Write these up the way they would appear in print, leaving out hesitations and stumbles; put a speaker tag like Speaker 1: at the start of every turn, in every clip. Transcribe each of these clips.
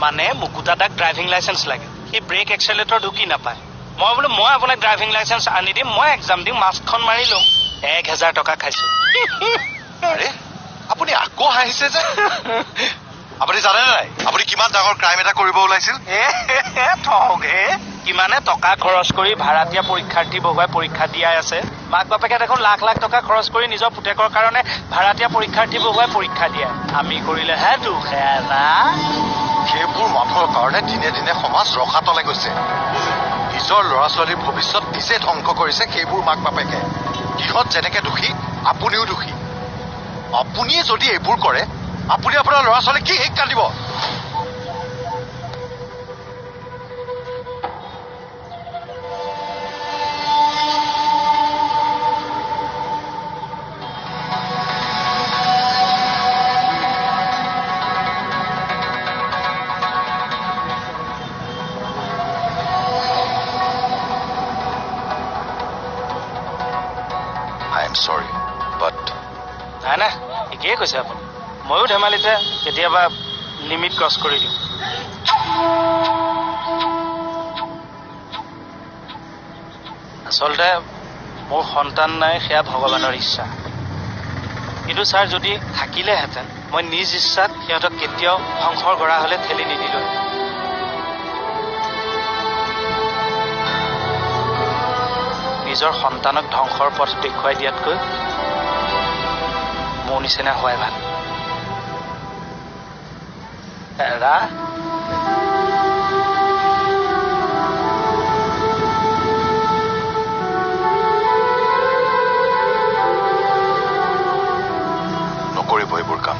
Speaker 1: মানে মুকুতাদাক driving licence লাগে সি brake accelerator ঢুকি নাপায় মই বোলো মই আপোনাক ড্ৰাইভিং লাইচেন্স আনি দিম মই এক্সাম দিম মাস্কখন মাৰি লম 1000 টকা খাইছো
Speaker 2: আৰে আপুনি আকৌ হাঁহিছে যে আপুনি জানে নাই আপুনি কিমান ডাঙৰ ক্ৰাইম এটা কৰিব ওলাইছিল
Speaker 1: ঠগে কিমানে টকা খৰচ কৰি ভাড়াতীয়া পৰীক্ষাৰ্থী বহুৱাই পৰীক্ষা দিয়াই আছে মাক বাপেকে দেখোন লাখ লাখ টকা খৰচ কৰি নিজৰ পুতেকৰ কাৰণে ভাড়াতীয়া পৰীক্ষাৰ্থী বহুৱাই পৰীক্ষা দিয়ে আমি কৰিলেহে দুখ এৰা
Speaker 2: সেইবোৰ মানুহৰ কাৰণে দিনে দিনে সমাজ ৰখাতলে গৈছে নিজৰ ল'ৰা ছোৱালীৰ ভৱিষ্যত নিজে ধ্বংস কৰিছে সেইবোৰ মাক বাপেকে সিহঁত যেনেকে দোষী আপুনিও দোষী আপুনিয়ে যদি এইবোৰ কৰে আপুনি আপোনাৰ ল'ৰা ছোৱালীক কি শিক্ষা দিব I am sorry, but
Speaker 1: নাই নাই ঠিকেই কৈছে আপুনি ময়ো ধেমালিতে কেতিয়াবা লিমিট ক্ৰছ কৰি দিওঁ আচলতে মোৰ সন্তান নাই সেয়া ভগৱানৰ ইচ্ছা কিন্তু ছাৰ যদি থাকিলেহেঁতেন মই নিজ ইচ্ছাত সিহঁতক কেতিয়াও ধ্বংসৰ গৰা হলে ঠেলি নিদিলো নিজৰ সন্তানক ধ্বংসৰ পথ দেখুৱাই দিয়াতকৈ মোৰ নিচিনা হোৱাই ভাল এৰা
Speaker 2: নকৰিব এইবোৰ কাম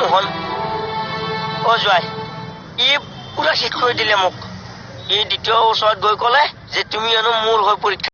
Speaker 3: মোহন অ জোৱাই ই পুৰা শেষ কৰি দিলে মোক এই দ্বিতীয় ওচৰত গৈ ক'লে যে তুমি হেনো মোৰ হৈ পৰীক্ষা